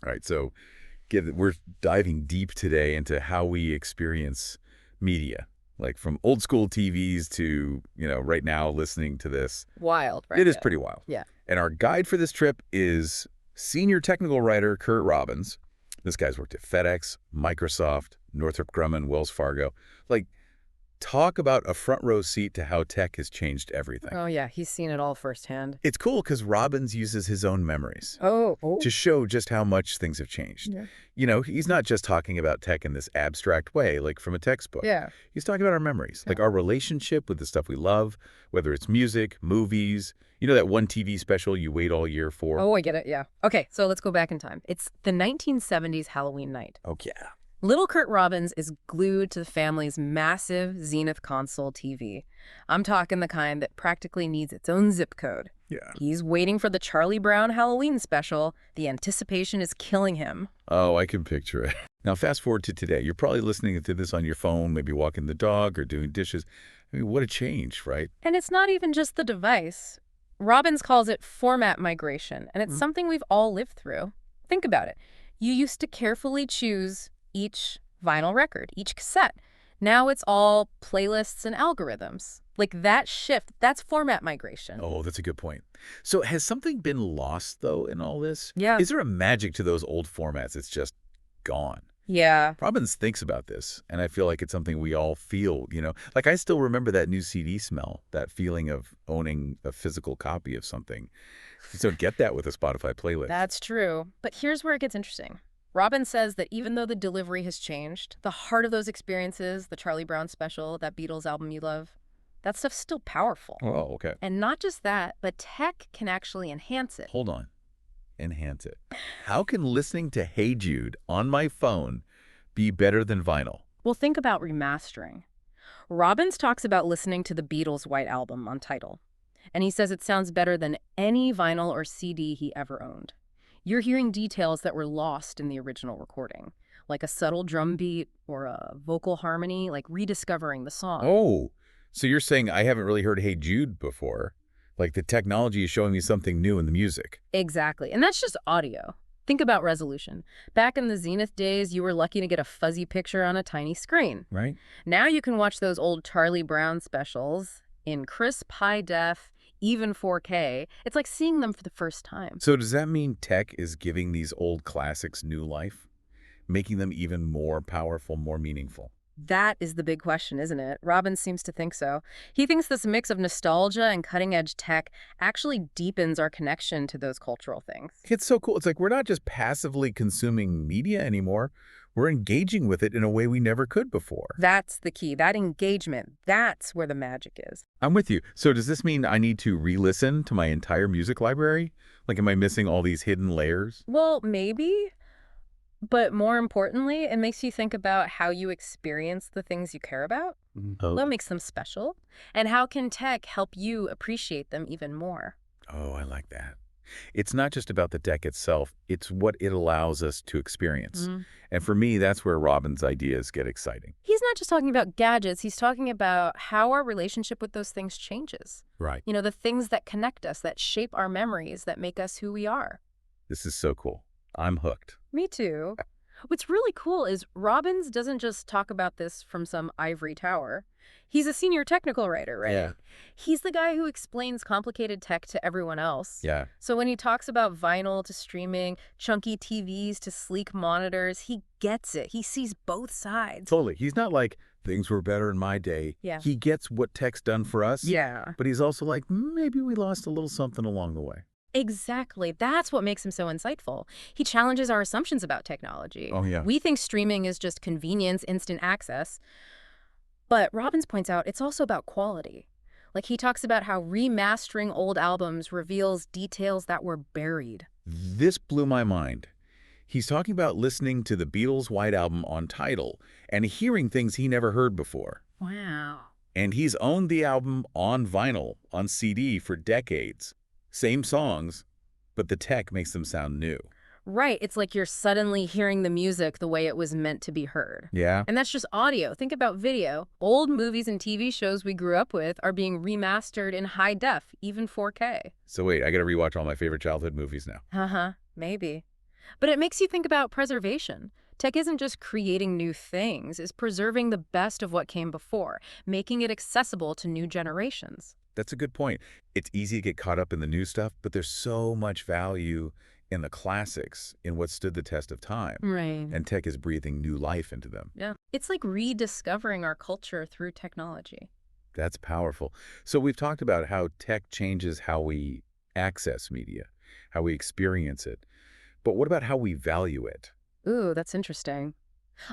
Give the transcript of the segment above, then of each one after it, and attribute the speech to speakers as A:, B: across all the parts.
A: All right, so we're diving deep today into how we experience media, like from old school TVs to, right now listening to this.
B: Wild, right?
A: It is
B: Yeah.
A: pretty wild.
B: Yeah.
A: And our guide for this trip is senior technical writer Curt Robbins. This guy's worked at FedEx, Microsoft, Northrop Grumman, Wells Fargo. Like, talk about a front row seat to how tech has changed everything.
B: Oh, yeah. He's seen it all firsthand.
A: It's cool because Robbins uses his own memories
B: Oh.
A: to show just how much things have changed.
B: Yeah.
A: He's not just talking about tech in this abstract way, like from a textbook.
B: Yeah.
A: He's talking about our memories, like our relationship with the stuff we love, whether it's music, movies, that one TV special you wait all year for.
B: Oh, I get it. Yeah. Okay, so let's go back in time. It's the 1970s Halloween night.
A: Oh, yeah.
B: Little Curt Robbins is glued to the family's massive Zenith console TV. I'm talking the kind that practically needs its own zip code.
A: Yeah.
B: He's waiting for the Charlie Brown Halloween special. The anticipation is killing him.
A: Oh, I can picture it. Now, fast forward to today. You're probably listening to this on your phone, maybe walking the dog or doing dishes. I mean, what a change, right?
B: And it's not even just the device. Robbins calls it format migration, and it's something we've all lived through. Think about it. You used to carefully choose each vinyl record, each cassette. Now it's all playlists and algorithms. Like that shift, that's format migration.
A: Oh, that's a good point. So has something been lost, though, in all this?
B: Yeah.
A: Is there a magic to those old formats? It's just gone.
B: Yeah.
A: Robbins thinks about this, and I feel like it's something we all feel, Like I still remember that new CD smell, that feeling of owning a physical copy of something. You just don't get that with a Spotify playlist.
B: That's true. But here's where it gets interesting. Robbins says that even though the delivery has changed, the heart of those experiences, the Charlie Brown special, that Beatles album you love, that stuff's still powerful.
A: Oh, okay.
B: And not just that, but tech can actually enhance it.
A: Hold on. Enhance it. How can listening to Hey Jude on my phone be better than vinyl?
B: Well, think about remastering. Robbins talks about listening to the Beatles' White Album on Tidal, and he says it sounds better than any vinyl or CD he ever owned. You're hearing details that were lost in the original recording, like a subtle drum beat or a vocal harmony, like rediscovering the song.
A: Oh, so you're saying I haven't really heard Hey Jude before? Like the technology is showing me something new in the music.
B: Exactly. And that's just audio. Think about resolution. Back in the Zenith days, you were lucky to get a fuzzy picture on a tiny screen.
A: Right.
B: Now you can watch those old Charlie Brown specials in crisp, high def, even 4K. It's like seeing them for the first time.
A: So does that mean tech is giving these old classics new life? Making them even more powerful, more meaningful?
B: That is the big question, isn't it? Robbins seems to think so. He thinks this mix of nostalgia and cutting-edge tech actually deepens our connection to those cultural things.
A: It's so cool. It's like we're not just passively consuming media anymore. We're engaging with it in a way we never could before.
B: That's the key. That engagement, that's where the magic is.
A: I'm with you. So does this mean I need to re-listen to my entire music library? Like, am I missing all these hidden layers?
B: Well, maybe. But more importantly, it makes you think about how you experience the things you care about.
A: Oh.
B: What makes them special? And how can tech help you appreciate them even more?
A: Oh, I like that. It's not just about the tech itself. It's what it allows us to experience. And for me, that's where Robbins' ideas get exciting.
B: He's not just talking about gadgets. He's talking about how our relationship with those things changes.
A: Right.
B: The things that connect us, that shape our memories, that make us who we are.
A: This is so cool. I'm hooked.
B: Me too. What's really cool is Robbins doesn't just talk about this from some ivory tower. He's a senior technical writer, right?
A: Yeah.
B: He's the guy who explains complicated tech to everyone else.
A: Yeah.
B: So when he talks about vinyl to streaming, chunky TVs to sleek monitors, he gets it. He sees both sides.
A: Totally. He's not like, things were better in my day.
B: Yeah.
A: He gets what tech's done for us.
B: Yeah.
A: But he's also like, maybe we lost a little something along the way.
B: Exactly. That's what makes him so insightful. He challenges our assumptions about technology.
A: Oh, yeah.
B: We think streaming is just convenience, instant access. But Robbins points out it's also about quality. Like he talks about how remastering old albums reveals details that were buried.
A: This blew my mind. He's talking about listening to the Beatles' White Album on Tidal and hearing things he never heard before.
B: Wow.
A: And he's owned the album on vinyl, on CD for decades. Same songs, but the tech makes them sound new.
B: Right. It's like you're suddenly hearing the music the way it was meant to be heard.
A: Yeah.
B: And that's just audio. Think about video. Old movies and TV shows we grew up with are being remastered in high def, even 4K.
A: So wait, I gotta rewatch all my favorite childhood movies now.
B: Maybe. But it makes you think about preservation. Tech isn't just creating new things, it's preserving the best of what came before, making it accessible to new generations.
A: That's a good point. It's easy to get caught up in the new stuff, but there's so much value in the classics, in what stood the test of time.
B: Right.
A: And tech is breathing new life into them.
B: Yeah. It's like rediscovering our culture through technology.
A: That's powerful. So we've talked about how tech changes how we access media, how we experience it. But what about how we value it?
B: Ooh, that's interesting.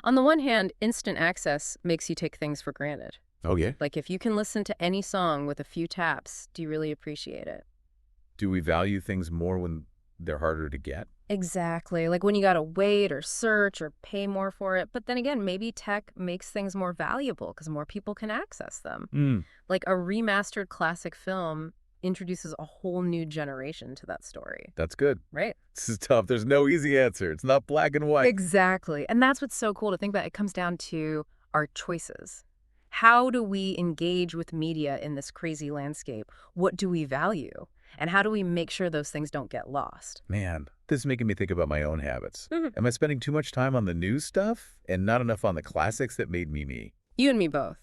B: On the one hand, instant access makes you take things for granted.
A: Oh, yeah?
B: Like if you can listen to any song with a few taps, do you really appreciate it?
A: Do we value things more when they're harder to get?
B: Exactly. Like when you gotta wait or search or pay more for it. But then again, maybe tech makes things more valuable because more people can access them.
A: Mm,
B: Like a remastered classic film introduces a whole new generation to that story,
A: that's good.
B: right?
A: This is tough. There's no easy answer. It's not black and white.
B: Exactly. And that's what's so cool to think about. It comes down to our choices. How do we engage with media in this crazy landscape? What do we value? And how do we make sure those things don't get lost?
A: Man, this is making me think about my own habits.
B: Mhm.
A: Am I spending too much time on the new stuff and not enough on the classics that made me me?
B: You and me both.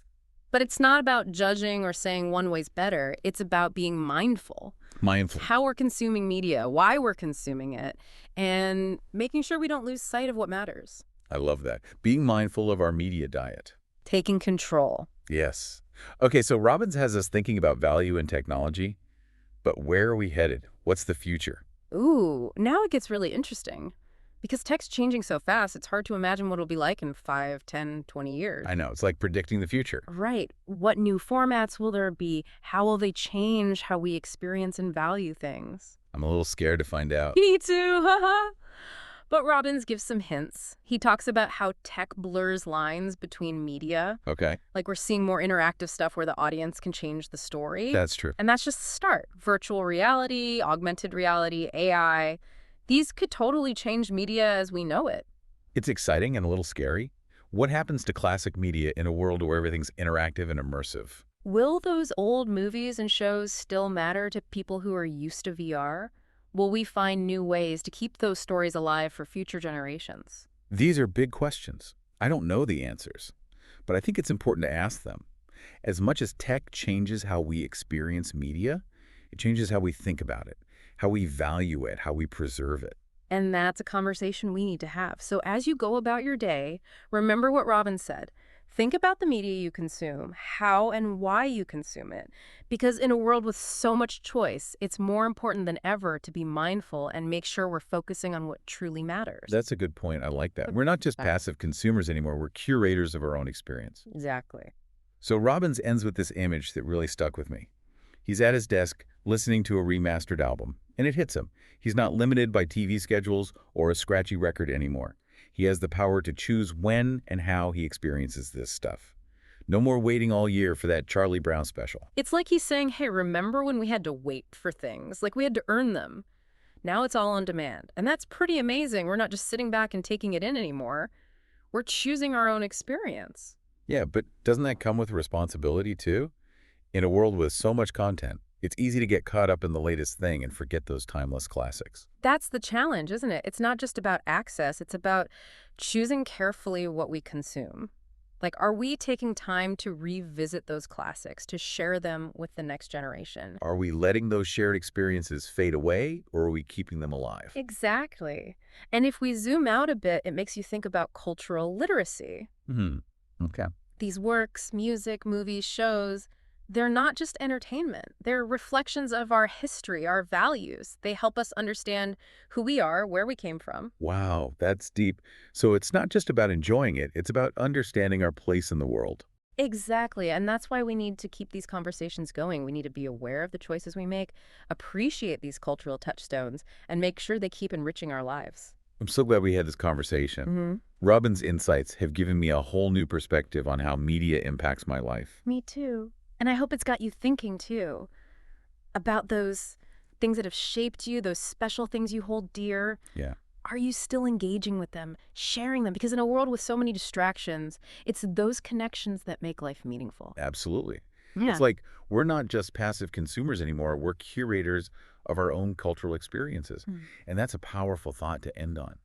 B: But it's not about judging or saying one way's better. It's about being mindful.
A: Mindful.
B: How we're consuming media, why we're consuming it, and making sure we don't lose sight of what matters.
A: I love that. Being mindful of our media diet.
B: Taking control.
A: Yes. Okay, so Robbins has us thinking about value in technology, but where are we headed? What's the future?
B: Ooh, now it gets really interesting. Because tech's changing so fast, it's hard to imagine what it'll be like in 5, 10, 20 years.
A: I know, it's like predicting the future.
B: Right. What new formats will there be? How will they change how we experience and value things?
A: I'm a little scared to find out.
B: Me too, haha. But Robbins gives some hints. He talks about how tech blurs lines between media.
A: Okay,
B: Like we're seeing more interactive stuff where the audience can change the story.
A: that's true.
B: And that's just the start. Virtual reality, augmented reality, AI. These could totally change media as we know it.
A: It's exciting and a little scary. What happens to classic media in a world where everything's interactive and immersive?
B: Will those old movies and shows still matter to people who are used to VR? Will we find new ways to keep those stories alive for future generations?
A: These are big questions. I don't know the answers, but I think it's important to ask them. As much as tech changes how we experience media, it changes how we think about it, how we value it, how we preserve it.
B: And that's a conversation we need to have. So as you go about your day, remember what Robbins said. Think about the media you consume, how and why you consume it. Because in a world with so much choice, it's more important than ever to be mindful and make sure we're focusing on what truly matters.
A: That's a good point. I like that. We're not just passive consumers anymore. We're curators of our own experience.
B: Exactly.
A: So Robbins ends with this image that really stuck with me. He's at his desk listening to a remastered album, and it hits him. He's not limited by TV schedules or a scratchy record anymore. He has the power to choose when and how he experiences this stuff. No more waiting all year for that Charlie Brown special.
B: It's like he's saying, hey, remember when we had to wait for things? Like we had to earn them. Now it's all on demand. And that's pretty amazing. We're not just sitting back and taking it in anymore. We're choosing our own experience.
A: Yeah, but doesn't that come with responsibility too? In a world with so much content, it's easy to get caught up in the latest thing and forget those timeless classics.
B: That's the challenge, isn't it? It's not just about access. It's about choosing carefully what we consume. Like, are we taking time to revisit those classics, to share them with the next generation?
A: Are we letting those shared experiences fade away, or are we keeping them alive?
B: Exactly. And if we zoom out a bit, it makes you think about cultural literacy.
A: Okay.
B: These works, music, movies, shows, they're not just entertainment. They're reflections of our history, our values. They help us understand who we are, where we came from.
A: Wow, that's deep. So it's not just about enjoying it, it's about understanding our place in the world.
B: Exactly. And that's why we need to keep these conversations going. We need to be aware of the choices we make, appreciate these cultural touchstones, and make sure they keep enriching our lives.
A: I'm so glad we had this conversation. Robbins' insights have given me a whole new perspective on how media impacts my life.
B: Me too. And I hope it's got you thinking, too, about those things that have shaped you, those special things you hold dear.
A: Yeah.
B: Are you still engaging with them, sharing them? Because in a world with so many distractions, it's those connections that make life meaningful.
A: Absolutely.
B: Yeah.
A: It's like we're not just passive consumers anymore. We're curators of our own cultural experiences. And that's a powerful thought to end on.